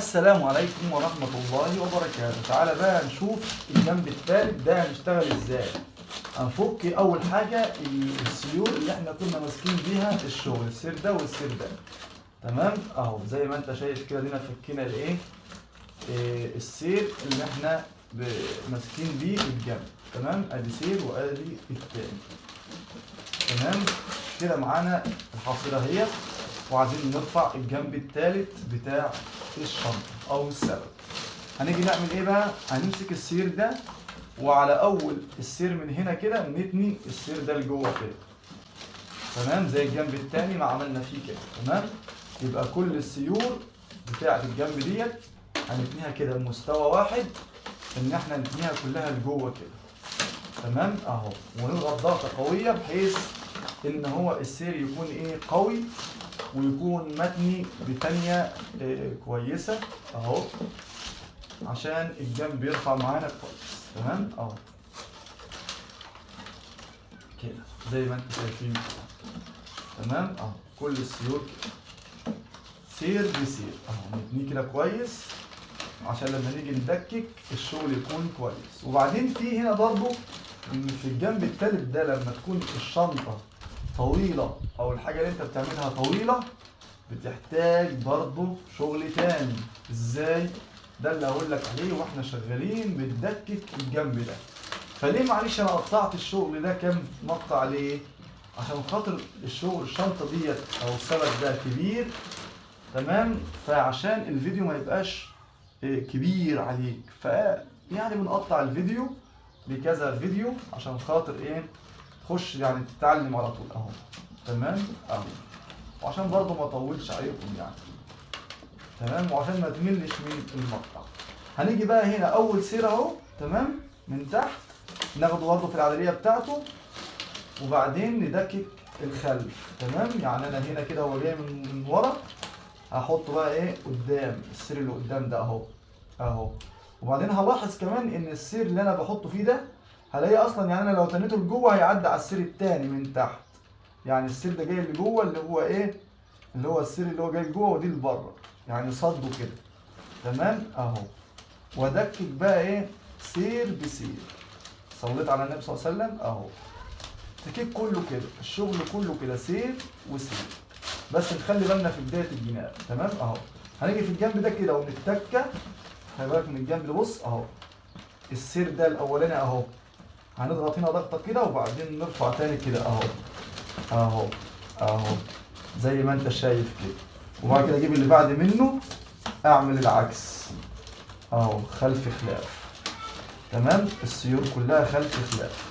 السلام عليكم ورحمة الله وبركاته. تعالى بقى نشوف الجنب الثالث ده هنشتغل ازاي. هنفك اول حاجة السيور اللي احنا كنا ماسكين بيها الشغل، السير ده والسير ده. تمام اهو زي ما انت شايف كده دينا فكينا الايه السير اللي احنا ماسكين بيه الجنب. تمام ادي سير وادي التاني. تمام كده معانا الحاصلة اهي، وعايزين نرفع الجنب الثالث بتاع الشنطة او السبت. هنيجي نعمل ايه بقى؟ هنمسك السير ده وعلى اول السير من هنا كده نتني السير ده لجوه كده. تمام زي الجنب الثاني ما عملنا فيه كده. تمام يبقى كل السيور بتاعة الجنب ديت هنتنيها كده بمستوى واحد، ان احنا نتنيها كلها لجوه كده. تمام اهو، ونضغط ضغطة قوية بحيث ان هو السير يكون ايه قوي ويكون متني بتانية كويسة اهو، عشان الجنب يرفع معانا كويس. تمام اهو كده زي ما انتم شايفين. تمام اهو كل السيور كده سير بسير اهو نتنيه كده كويس عشان لما نيجي ندكك الشغل يكون كويس. وبعدين في هنا برضو ان في الجنب التالت ده لما تكون الشنطة طويلة او الحاجة اللي انت بتعملها طويلة بتحتاج برضو شغل تاني. ازاي؟ ده اللي هقول لك عليه واحنا شغالين بندكك الجنب ده. فليه معلش انا قطعت الشغل ده كام مقطع ليه؟ عشان خاطر الشغل الشنطة ديت او السبت ده كبير. تمام فعشان الفيديو ما يبقاش كبير عليك، يعني بنقطع الفيديو لكذا فيديو عشان خاطر ايه تخش يعني تتعلم على طول اهو. تمام اهو، وعشان برضه ما اطولش عليكم يعني. تمام وعشان ما تملش من المقطع. هنيجي بقى هنا اول سير اهو. تمام من تحت ناخده برضه في العدليه بتاعته وبعدين ندكك الخلف. تمام يعني انا هنا كده هو جاي من ورا، هحطه بقى ايه قدام السير اللي قدام ده اهو اهو. وبعدين هلاحظ كمان ان السير اللي انا بحطه فيه ده هلاقيه اصلا يعني انا لو تنيته لجوه هيعدي على السير التاني من تحت. يعني السير ده جاي لجوه اللي هو ايه اللي هو السير اللي هو جاي لجوه ودي لبره، يعني صده كده. تمام اهو. وادكك بقى ايه سير بسير. صليت على النبي صلى الله عليه وسلم اهو. التكيك كله كده، الشغل كله كده سير وسير، بس نخلي بالنا في بدايه الجناب. تمام اهو. هنيجي في الجنب ده كده ونتكه. خلي بالك من الجنب ده. بص اهو السير ده الاولاني اهو، هنضغط هنا ضغطه كده وبعدين نرفع تاني كده اهو اهو اهو زي ما انت شايف كده. وبعد كده اجيب اللي بعد منه اعمل العكس اهو خلف خلاف. تمام السيور كلها خلف خلاف،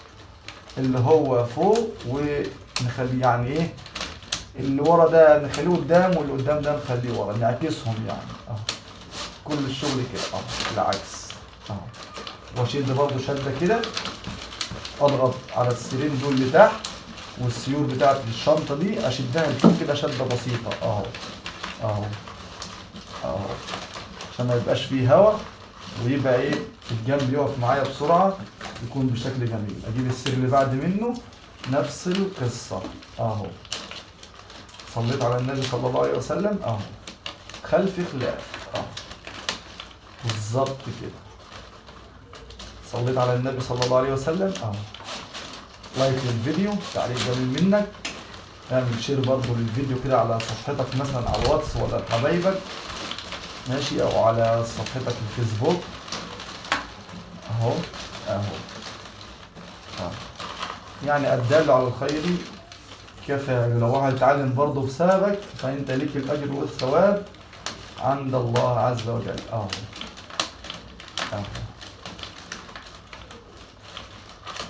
اللي هو فوق ونخليه يعني ايه اللي ورا ده نخليه قدام واللي قدام ده نخليه ورا، نعكسهم يعني اهو. كل الشغل كده اهو العكس اهو. واشد برضه شده كده، اضغط على السيرين دول لتحت والسيور بتاعت الشنطه دي اشدها لفوق كده شده بسيطه اهو اهو اهو عشان ما يبقاش فيه هواء ويبقى ايه الجنب يقف معايا بسرعه يكون بشكل جميل. اجيب السير اللي بعد منه نفس القصه اهو. صليت على النبي صلى الله عليه وسلم اهو خلف خلاف اهو بالظبط كده. صليت على النبي صلى الله عليه وسلم اهو. لايك للفيديو، تعليق جميل منك، اعمل شير برضه للفيديو كده على صفحتك مثلا على الواتس ولا لحبايبك ماشي، او على صفحتك الفيسبوك اهو اهو يعني الدال على الخير كفاعل. لو واحد اتعلم برضه بسببك فانت ليك الاجر والثواب عند الله عز وجل اهو اهو.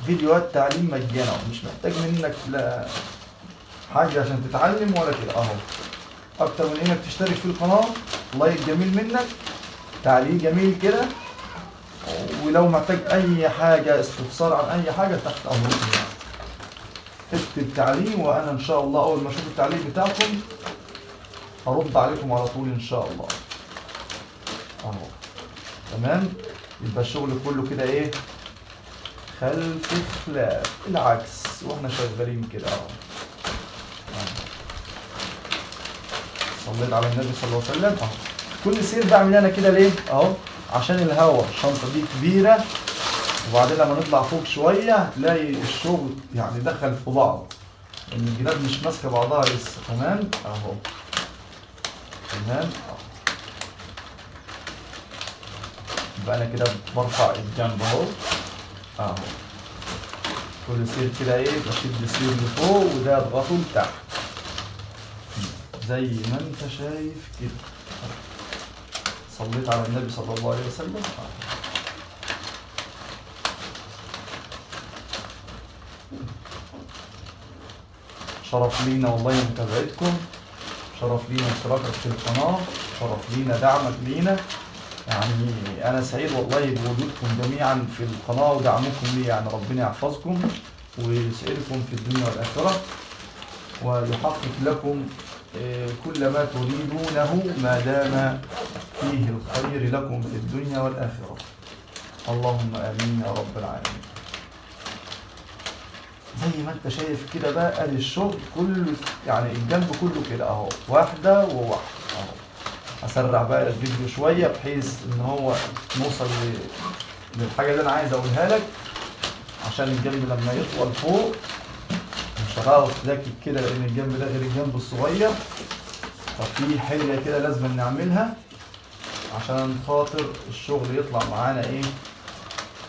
فيديوهات تعليم مجانا، مش محتاج منك لا حاجه عشان تتعلم ولا كده اهو. اكتر من انك تشترك في القناه، لايك جميل منك، تعليق جميل كده، ولو محتاج اي حاجه استفسار عن اي حاجه تحت امرك يعني. اكتب تعليق وانا ان شاء الله اول ما اشوف التعليق بتاعكم هرد عليكم على طول ان شاء الله اهو. تمام يبقى الشغل كله كده ايه خلف خلاف العكس واحنا شغالين كده اهو. صليت على النبي صلى الله عليه وسلم اهو. كل سير بعمل انا كده ليه اهو؟ عشان الهواء. الشنطه دي كبيره، وبعدين لما نطلع فوق شويه هتلاقي الشغل يعني دخل في بعض، ان الجناب مش ماسكه بعضها لسه. تمام اهو. تمام اهو. يبقى انا كده برفع الجنب اهو اهو. كل سير كده ايه بشد سير لفوق وده اضغطه لتحت زي ما انت شايف كده. صليت على النبي صلى الله عليه وسلم. شرف لينا والله متابعتكم، شرف لينا اشتراكك في القناة، شرف لينا دعمك لينا. يعني أنا سعيد والله بوجودكم جميعا في القناة ودعمكم لي. يعني ربنا يحفظكم ويسعدكم في الدنيا والآخرة، ويحقق لكم كل ما تريدونه ما دام فيه الخير لكم في الدنيا والآخرة. اللهم آمين يا رب العالمين. زي ما انت شايف كده بقى ادي الشغل كله، يعني الجنب كله كده اهو، واحدة وواحدة اهو. هسرع بقى الفيديو شوية بحيث ان هو نوصل للحاجة اللي انا عايز اقولها لك، عشان الجنب لما يطول فوق مش هتعرف تذاكر كده، لان الجنب ده غير الجنب الصغير. ففي حاجة كده لازم نعملها عشان خاطر الشغل يطلع معانا ايه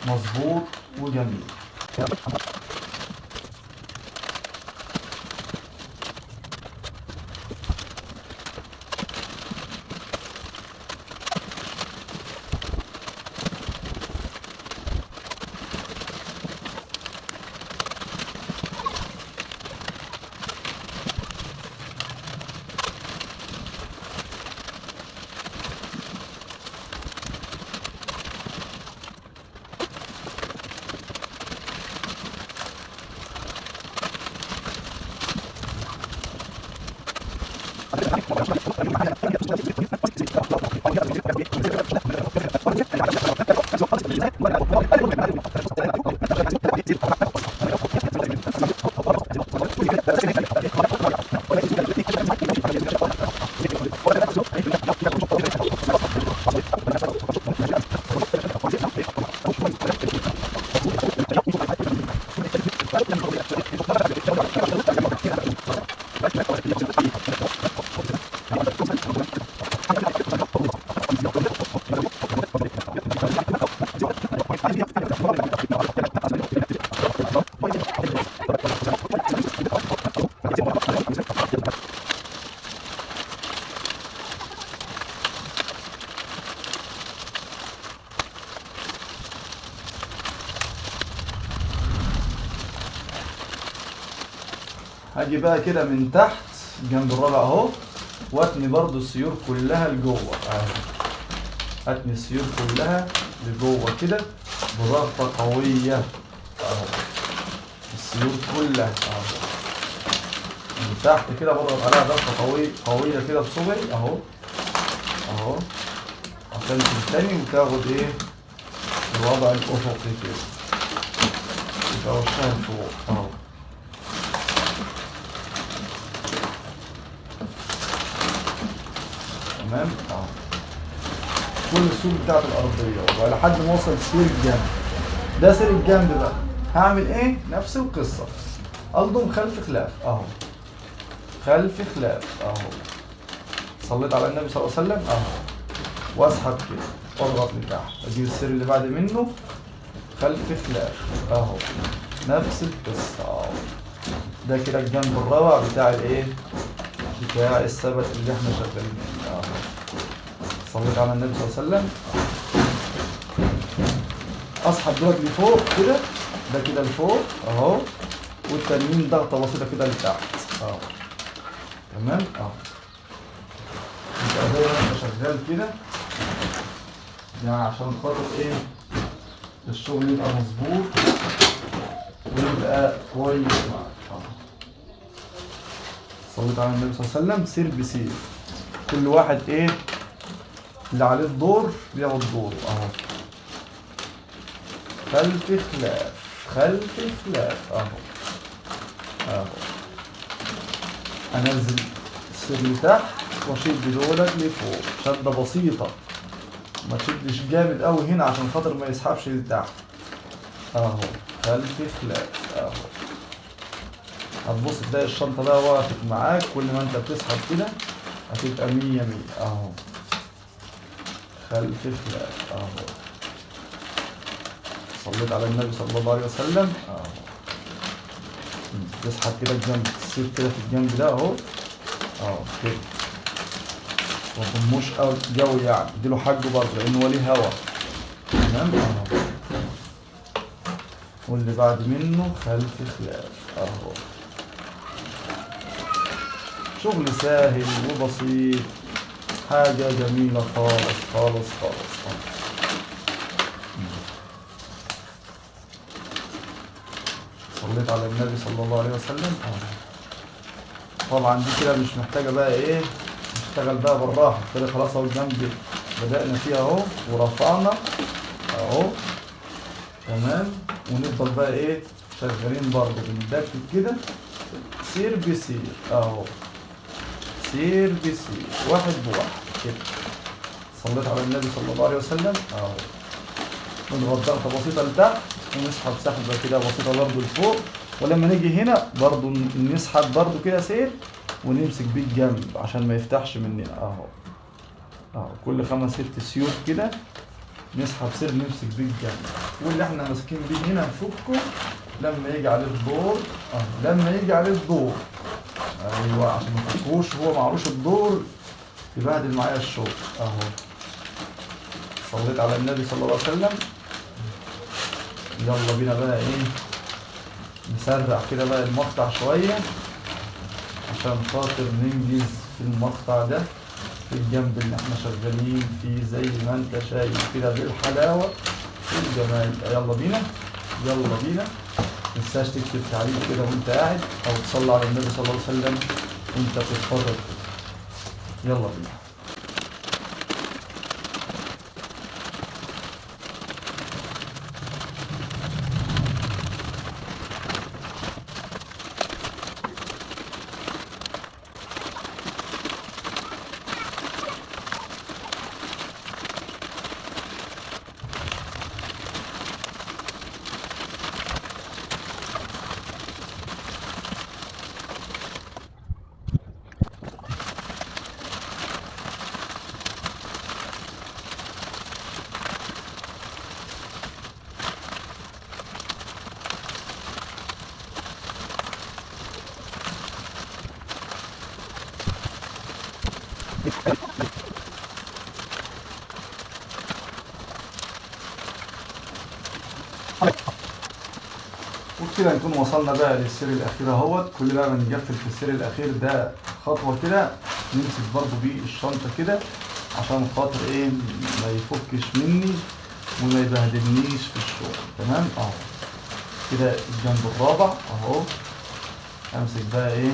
مظبوط وجميل. هاجي بقى كده من تحت جنب الرابع اهو، واتني برضو السيور كلها لجوه اهي. اتني السيور كلها لجوه كده بضغطة قوية اهو. السيور كلها اهو من تحت كده بضغط عليها ضغطة قوية كده بصبعي اهو اهو، عشان تنتني وتاخد ايه الوضع الافقي كده، يبقى وشها لفوق اهو. تمام اهو. كل السور بتاعت الارضيه وعلى لحد ما اوصل سير الجنب. ده سير الجنب بقى هعمل ايه؟ نفس القصه، الضم خلف خلاف اهو، خلف خلاف اهو. صليت على النبي صلى الله عليه وسلم اهو، واسحب كده واضغط لتحت، اجيب السير اللي بعد منه خلف خلاف اهو، نفس القصه اهو. ده كده الجنب الرابع بتاع الايه؟ بتاع السبت اللي احنا شغالين فيه اهو. صليت على النبي صلى الله عليه وسلم. اسحب دول لفوق كده، ده كده لفوق اهو، والتانيين ضغطه بسيطه كده لتحت اهو. تمام اهو. يبقى زي ما انت شغال كده، يعني عشان خاطر ايه الشغل يبقى مظبوط ويبقى كويس معاك اهو. صليت على النبي صلى الله عليه وسلم. سير بسير، كل واحد ايه اللي عليه الدور بياخد دوره اهو، خلف خلاف خلف خلاف اهو اهو. انزل السير لتحت واشد دولك لفوق شدة بسيطة، ما تشدش جامد قوي هنا عشان خاطر ما يسحبش لتحت اهو. خلف خلاف اهو. هتبص تلاقي الشنطة بقى وقفت معاك، كل ما انت بتسحب كده هتبقى 100 100 اهو. خلف خلاف اهو. صليت على النبي صلى الله عليه وسلم اهو. تسحب كده الجنب، تسيب كده في الجنب ده اهو اهو كده، ما تضموش قوي يعني، اديله حجه برضه لان هو ليه هوا. تمام اهو. واللي بعد منه خلف خلاف اهو. شغل سهل وبسيط، حاجة جميلة خالص خالص خالص. صليت على النبي صلى الله عليه وسلم طبعا دي كده مش محتاجة بقى ايه نشتغل بقى بالراحة كده، خلاص اهو الجنب بدأنا فيها اهو ورفعنا اهو. تمام. ونفضل بقى ايه شغالين برضه بندكك كده سير بسير اهو. سير بسير واحد بواحد كده. صليت على النبي صلى الله عليه وسلم اهو. نضغط ضغطة بسيطة لتحت ونسحب سحبة كده بسيطة برضه لفوق، ولما نيجي هنا برضه نسحب برضه كده سير ونمسك بيه الجنب عشان ما يفتحش مننا اهو. اهو كل 5 6 سيوط كده نسحب سير نمسك بيه الجنب، واللي احنا ماسكين بيه هنا نفكه لما يجي عليه الدور اهو. لما يجي عليه الدور ايوه، عشان ما تفكوش هو معروش الدور يبهدل معايا الشغل اهو. صليت على النبي صلى الله عليه وسلم. يلا بينا بقى ايه نسرع كده بقى المقطع شوية عشان خاطر ننجز في المقطع ده في الجنب اللي احنا شغالين فيه زي ما انت شايف كده بالحلاوة والجمال. يلا بينا يلا بينا. متنساش تكتب تعليق كده وانت قاعد او تصلي على النبي صلى الله عليه وسلم وانت بتتفرج كده. يلا بينا. وبكده نكون وصلنا بقى للسير الاخير اهوت. كل بقى ما نقفل في السير الاخير ده خطوه كده نمسك برضو بيه الشنطه كده عشان خاطر ايه ما يفكش مني وما يبهدلنيش في الشغل. تمام اهو كده الجنب الرابع اهو. امسك بقى ايه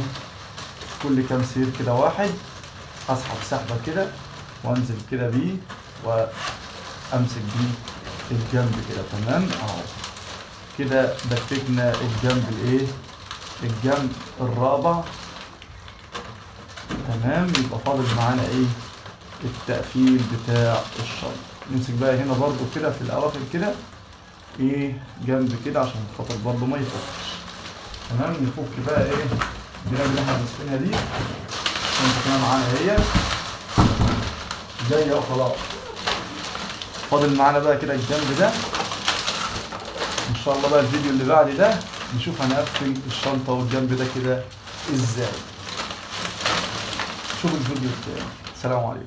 كل كام سير كده واحد، اسحب سحبه كده وانزل كده بيه وامسك بيه الجنب كده. تمام اهو كده دككنا الجنب الايه الجنب الرابع. تمام. يبقى فاضل معانا ايه التقفيل بتاع الشنطه. نمسك بقى هنا برضو كده في الاواخر كده ايه جنب كده عشان خاطر برضو ما يفكش. تمام. نفك بقى ايه الجنب اللي احنا ماسكينها دي الشنطه كمان معانا هي جايه اهو خلاص. فاضل معانا بقى كده الجنب ده. ان شاء الله بقى الفيديو اللي بعد ده نشوف هنقفل الشنطه والجنب ده كده ازاي. شوف الفيديو التاني. السلام عليكم.